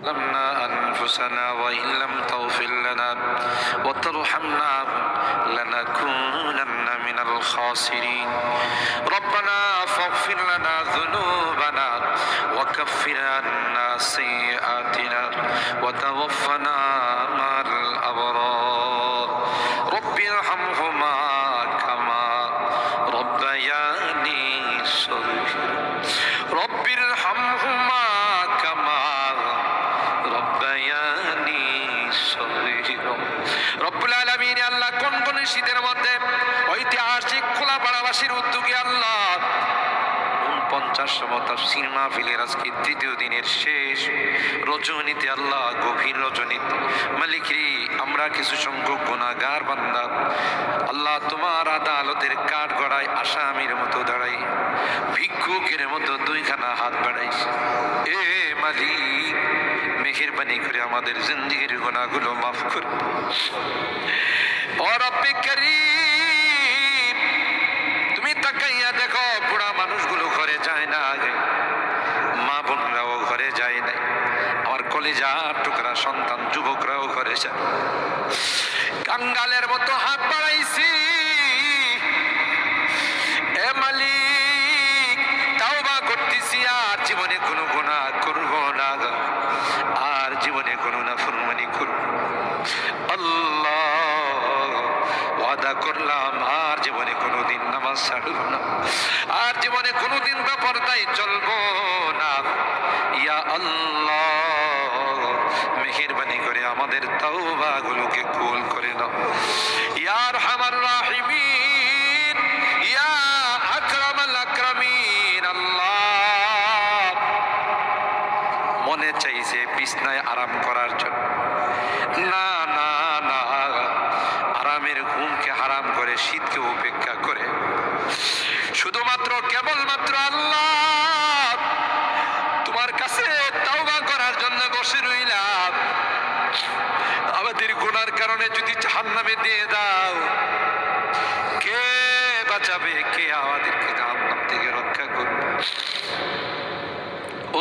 ظلمنا أنفسنا وإن لم تغفر لنا وترحمنا لنكونن من الخاسرين ربنا فاغفر لنا ذنوبنا وكفر عنا سيئاتنا وتوفنا مع الأبرار رب ارحمهما كما ربياني صغيرا رب ارحمهما كما ربياني صغيرا রব্বুল আলামিন আল্লাহ কোন কোন শীতের মধ্যে ঐতিহাসিক খোলাপাড়াবাসীর উদ্যোগে আল্লাহ 49তম তাফসীর মাহফিলের আজকে তৃতীয় দিনের শেষ রজনীতে আল্লাহ গভীর রজনীতে মালিক রে আমরা কিছু সংখ্যক গুনাহগার বান্দা আল্লাহ তোমার আদালতের কাঠ গড়ায় আসামির মতো দাঁড়াই ভিক্ষুকের মতো দুইখানা হাত বাড়াইছি এ মালিক মেহেরবানি করে আমাদের জিন্দেগির গুনাহগুলো মাফ কর ও রব্বে করিম তুমি তাকাইয়া দেখো বুড়া মানুষগুলো ঘরে যায় না আগে মা বোনরাও ঘরে যায় নাই আমার কলিজার টুকরা সন্তান যুবকরাও ঘরে যায় কাঙ্গালের মতো হাত বাড়াইছি এ মালিক তাওবা করতেছি আর জীবনে কোনো গুনাহ করব না আর জীবনে কোনো নাফরমানি করব আল্লাহ ওয়াদা করলাম আর জীবনে কোনোদিন নামাজ ছাড়ব না আর জীবনে কোনোদিন বেপরদায় চলবো না ইয়া আল্লাহ মেহেরবানি করে আমাদের তাওবাগুলোকে কবুল করে নাও ইয়া আরহামার রাহিমিন ইয়া আকরামাল আকরামিন আল্লাহ মনে চাইছে বিছনায় আরাম করার জন্য না না না আরামের ঘুমকে হারাম করে শীতকে উপেক্ষা করে শুধুমাত্র কেবলমাত্র আল্লাহ তোমার কাছে তাওবা করার জন্য বসে রইলাম আমাদের গুনার কারণে যদি জাহান্নামে দিয়ে দাও কে বাঁচাবে কে আমাদেরকে জাহান্নাম থেকে রক্ষা করবে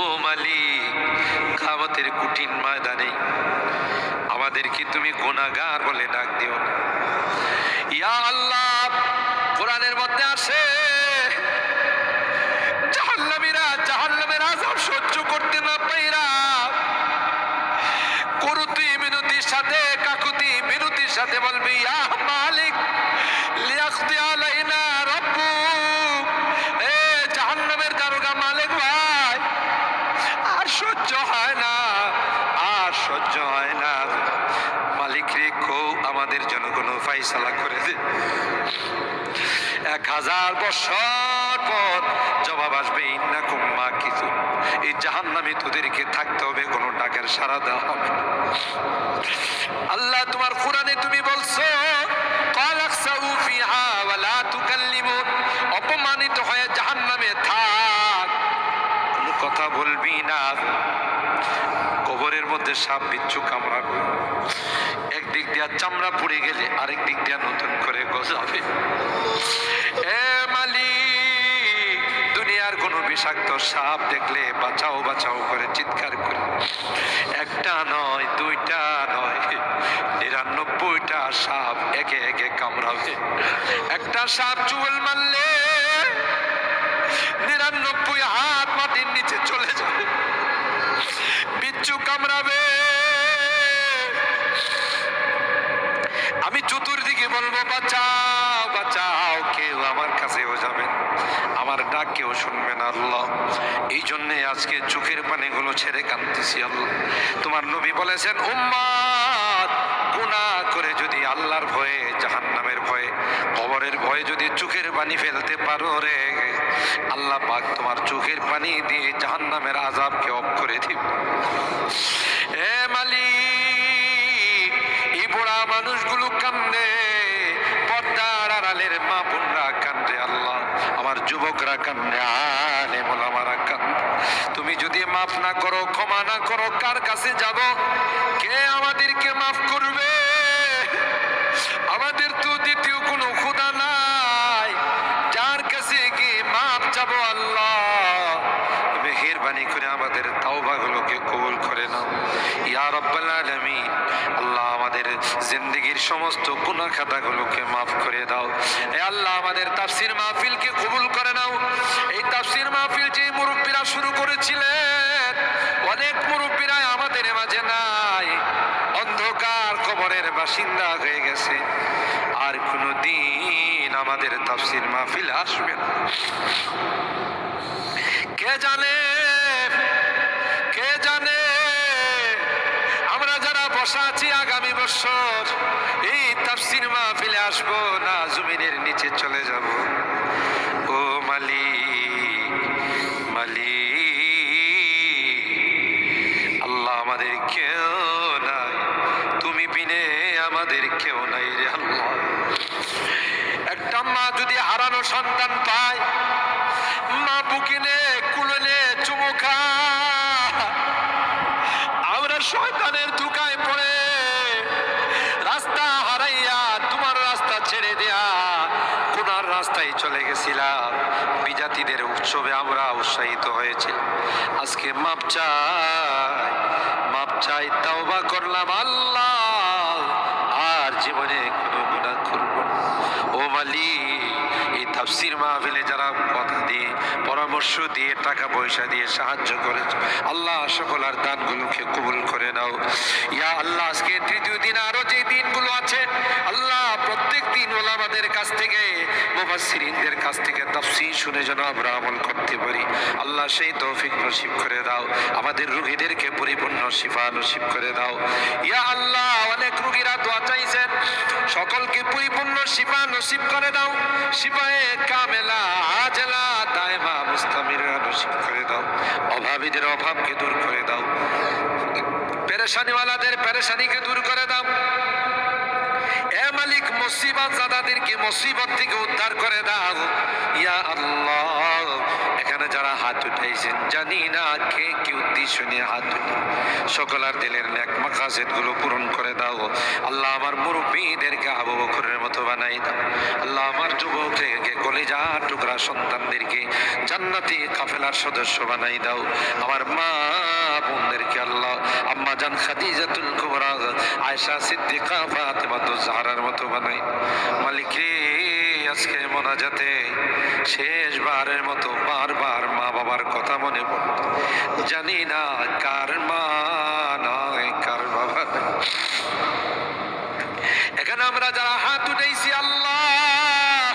ও মালিক কিয়ামতের কঠিন ময়দানে আমাদেরকে তুমি গুনাহগার বলে ডাক দিও না ইয়া আল্লাহ কোরআনের মধ্যে আছে জাহান্নামীরা জাহান্নামের আযাব সহ্য করতে না পাইরা করুতি মিনতির সাথে কাকুতি মিনতির সাথে বলবে ইয়া মালিক লিয়াকদি আলাইনা রাব্বুক এ জাহান্নামের দারোগা মালিক ভাই আর সহ্য হয় না আর সহ্য হয় না মালিক রে কো আমাদের জন্য কোনো ফায়সালা করে দে 1000 বছর পর জবাব আসবে ইন্নাকুম মাকিসুন এই জাহান্নামে তোদেরকে থাকতে হবে কোনো টাকার সারা দেওয়া হবে আল্লাহ তোমার কোরআনে তুমি বলছো কালাকসাউ ফিহা ওয়ালা তুকাল্লিমুন অপমানিত হয়ে জাহান্নামে থাক কোনো কথা বলবি না কবরের মধ্যে সাপ বিচ্ছু কামড়াবে একদিক দিয়া চামড়া পুড়ে গেলে আরেক দিক দিয়া নতুন করে গজাবে এ মালিক দুনিয়ার কোনো বিষাক্ত সাপ দেখলে বাঁচাও বাঁচাও করে চিৎকার করে একটা নয় দুইটা নয় 99টা সাপ একে একে কামড়াবে একটা সাপ চুল মারলে 99 হাত মাটির নিচে চলে যাবে বিচ্ছু কামড়াবে আমি চতুর্দিকে বলবো বাঁচাও বাঁচাও কেউ আমার কাছেও যাবে আমার ডাক কেউ শুনবে না আল্লাহ এই জন্যে আজকে চোখের পানিগুলো ছেড়ে কাঁদতেছি আল্লাহ তোমার নবী বলেছেন উম্মত গুনাহ করে যদি আল্লাহর ভয়ে জাহান্নামের ভয়ে কবরের ভয়ে যদি চোখের পানি ফেলতে পারো রে আল্লাহ পাক তোমার চোখের পানি দিয়ে জাহান্নামের আযাবকে অফ করে দিবে এ মালিক এই বুড়া মানুষগুলো কান্দে পর্দার আড়ালের মা বোনরা কান্দে আল্লাহ আমার যুবকরা কান্দে আলেম ওলামারা কান্দে তুমি যদি মাফ না করো ক্ষমা না করো কার কাছে যাব কে আমাদেরকে মাফ করবে আমাদের তো দ্বিতীয় কোনো খোদা নাই যার কাছে গিয়ে মাফ চাবো আল্লাহ মেহেরবানি করে আমাদের তাওবাগুলোকে কবুল করে নাও ইয়া রাব্বাল আলামিন। আল্লাহ আমাদের জিন্দেগির সমস্ত গুনাহ খাতাগুলোকে মাফ করে দাও। হে আল্লাহ আমাদের তাফসীর মাহফিলকে কবুল করে নাও। এই তাফসীর মাহফিল যে মুরব্বীরা শুরু করেছিলেন, অনেক মুরব্বীরা আমাদের মাঝে নাই, অন্ধকার কবরের বাসিন্দা হয়ে গেছে, আর কোনদিন আমাদের তাফসীর মাহফিল আসবে না। কে জানে, কে জানে আমরা যারা বসা আছি আগামী বছর এই তাফসীর মাহফিলে আসবো না জমিনের নিচে চলে যাব। ও মালিক, মালিক, আল্লাহ আমাদের কেউ নাই, তুমি বিনে আমাদের কেউ নাই রে আল্লাহ। একটা মা যদি হারানো সন্তান পায়, মা বুকিনে কুলনে চুমুখা, আমরা শয়তানের ধোঁকায় পড়ে রাস্তা হারাইয়া তোমার রাস্তা ছেড়ে দেয়া কোনার রাস্তায় চলে গেছিলাম। বিজাতিদের উৎসবে আমরা উৎসাহিত হয়েছি, আজকে মাপ চাই, মাপ চাই, তাওবা করলাম আল্লাহ, আর জীবনে কোনো গুনাহ করব না। ও মালিক, এই তাফসীর মাহফিলে যারা কথা দিয়ে, পরামর্শ দিয়ে, টাকা পয়সা দিয়ে সাহায্য করেছে, আল্লাহ সকলের দানগুলোকে কবুল করে নাও। ইয়া আল্লাহ, আজকে তৃতীয় দিন, আরো যে দিনগুলো আছে আল্লাহ, প্রত্যেক দিন ওলামাদের কাছ থেকে, মুফাসসিরিনদের কাছ থেকে তাফসীর শুনে যেন আমরা আমল করতে পারি। আল্লাহ সেই তৌফিক নসিব করে দাও। আমাদের রোগীদেরকে পরিপূর্ণ শিফা নসিব করে দাও। ইয়া আল্লাহ, অনেক রোগীরা দোয়া চাইছেন, সকলকে পরিপূর্ণ শিফা নসিব করে দাও। শিফায়ে কামেলা আজলা দায়মা মুস্তামিরা নসিব করে দাও। অভাবীদের অভাবকে দূর করে দাও, পেরেশানিওয়ালাদের পেরেশানিকে দূর করে দাও। এ মালিক, মুসিবত জাদাদেরকে মুসিবত থেকে উদ্ধার করে দাও। ইয়া আল্লাহ, এখানে যারা হাত উঠাইছেন, জানি না কে কি উদ্দেশ্য নিয়ে হাত উঠে, সকলের দিলের নেক মাকাসিদ গুলো পূরণ করে দাও। আল্লাহ আমার মুরব্বীদেরকে আবু বকরের মতো বানাই দাও। আল্লাহ আমার যুবকদেরকে, কলিজা টুকরা সন্তানদেরকে জান্নাতি কাফেলার সদস্য বানাই দাও। আমার মা বোনদেরকে আল্লাহ আম্মা জান খাদিজাতুল কুবরা, আয়েশা সিদ্দিকা, ফাতেমাতুজ জাহরার মতো বানাই। মালিক রে, আজকে মোনাজাতে শেষবারের মতো বারবার মা বাবার কথা মনে পড়ে, জানি না কার মা নয়, কার বাবা। এখানে আমরা যারা হাত উঠাইছি আল্লাহ,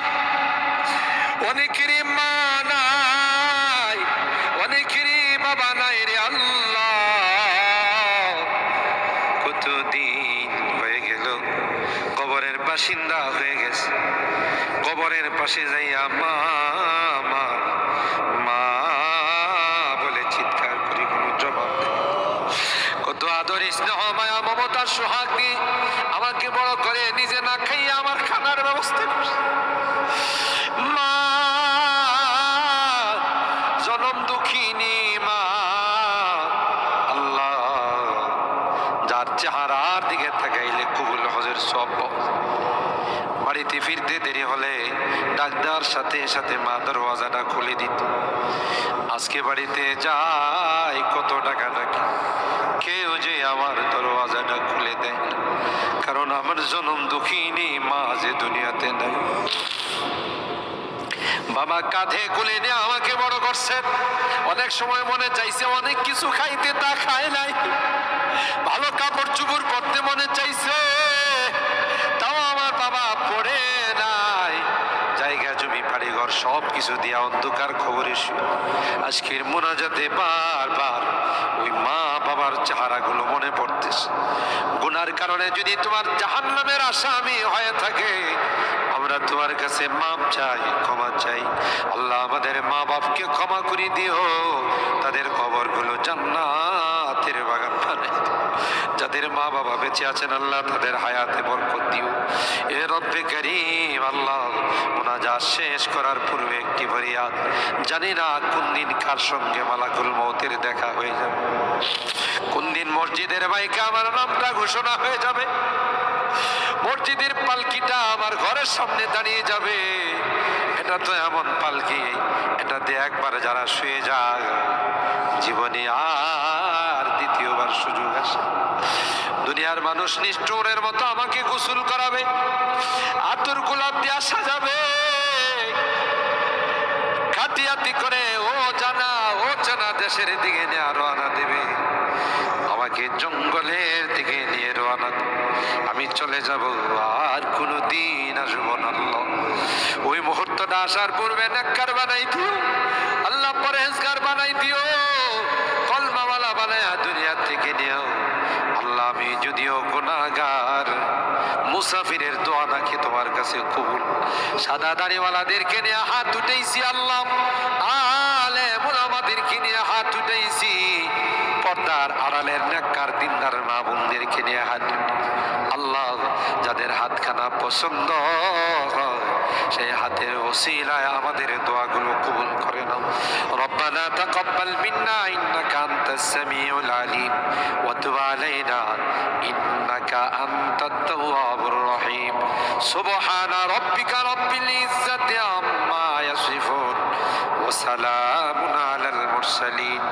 অনেকেরই মা নাই, অনেকেরই বাবা নাই রে আল্লাহ। কতদিন হয়ে গেল কবরের বাসিন্দা হয়ে গেছে, কবরের পাশে যাইয়া মা মা মা বলে চিৎকার করি, কোনো জবাব নেই। কত আদর, স্নেহ, মায়া, মমতার সোহাগ দিয়ে আমাকে বড় করে, নিজে না খাইয়া আমার খানার ব্যবস্থা করছে। মা, জনম দুঃখিনী মা, আল্লাহ যার চেহারার দিকে তাকাইলে কবুল হজের সব। বাড়িতে ফিরতে দেরি হলে ডাক্তার সাথে সাথে মা দরওয়াজাটা খুলে দিত। আজকে বাড়িতে যাই, কত টাকা ডাকি, কেউ যে আমার দরওয়াজাটা খুলে দেয় না, কারণ আমার জনম দুঃখিনী মা যে দুনিয়াতে নাই। বাবা কাঁধে কোলে নিয়ে আমাকে বড় করছেন। অনেক সময় মনে চাইছে অনেক কিছু খাইতে, তা খায় নাই। ভালো কাপড় চুপড় পরতে মনে চাইছে, তাও আমার বাবা পড়ে নাই। জায়গা জমি বাড়ি ঘর সব কিছু দিয়া অন্ধকার খবরে আজকের মোনাজাতে বারবার ওই মা বাবার চেহারাগুলো মনে পড়তেছে। গুনার কারণে যদি তোমার জাহান্নামের আসামি হয়ে থাকে, আমরা তোমার কাছে মাপ চাই, ক্ষমা চাই। আল্লাহ আমাদের মা বাপকে ক্ষমা করে দিও, তাদের কবরগুলো জান্নাতের বাগান বানাই দিও। যাদের মা বাবা বেঁচে আছেন আল্লাহ তাদের হায়াতে বরকত দিও। এ রব্বে কারীম, আল্লাহ মুনাজাত শেষ করার পূর্বে একটি ফরিয়াদ, জানি না কোন দিন কার সঙ্গে মালাকুল মউতের দেখা হয়ে যাবে, কোন দিন মসজিদের মাইকে আমার নামটা ঘোষণা হয়ে যাবে, মসজিদের পালকিটা আমার ঘরের সামনে দাঁড়িয়ে যাবে। এটা তো এমন পালকি, এটাতে একবার যারা শুয়ে যায় জীবনে আর দ্বিতীয়বার সুযোগ আসে। দুনিয়ার মানুষ নিষ্ঠুরের মতো আমাকে গোসল করাবে, আতর গোলাপ দিয়া সাজাবে, খাতিয়াতি করে ও জানা দেশের দিকে নিয়ে রওনা দেবে, আমাকে জঙ্গলের দিকে নিয়ে রওনা দেবে। আমি চলে যাব, আর কোনদিন আসবো না আল্লাহ। ওই মুহূর্তটা আসার পূর্বে নেককার বানাই দিও আল্লাহ, পরহেজগার বানাই দিও, কলমাওয়ালা বানায়া দুনিয়া থেকে নিও আল্লাহ। আমি যদিও গুনাহগার, মুসাফিরের দোয়া নাকি তোমার কাছে কবুল। সাদা দাড়িওয়ালাদেরকে নিয়ে হাত উঠাইছি আল্লাহ, আলেম ওলামাদেরকে নিয়ে হাত উঠাইছি, পর্দার আড়ালের নেককার দিনদার মা বোনদেরকে নিয়ে হাত আল্লাহ। যাদের হাতখানা পছন্দ হয় সেই হাতের ওসিলায় আমাদের দোয়াগুলো কবুল করে নাও। রব্বানা তাকাব্বাল মিন্না ইন্নাকা আনতাস সামিউল আলিম ওয়া তুব আলাইনা ইন্নাকা আনতাত তাওয়াবুর রহিম। সুবহানা রাব্বিকা রাব্বিল ইজ্জাতি আম্মা ইয়াসিফুন ওয়া সালামুন আলাল মুরসালিন।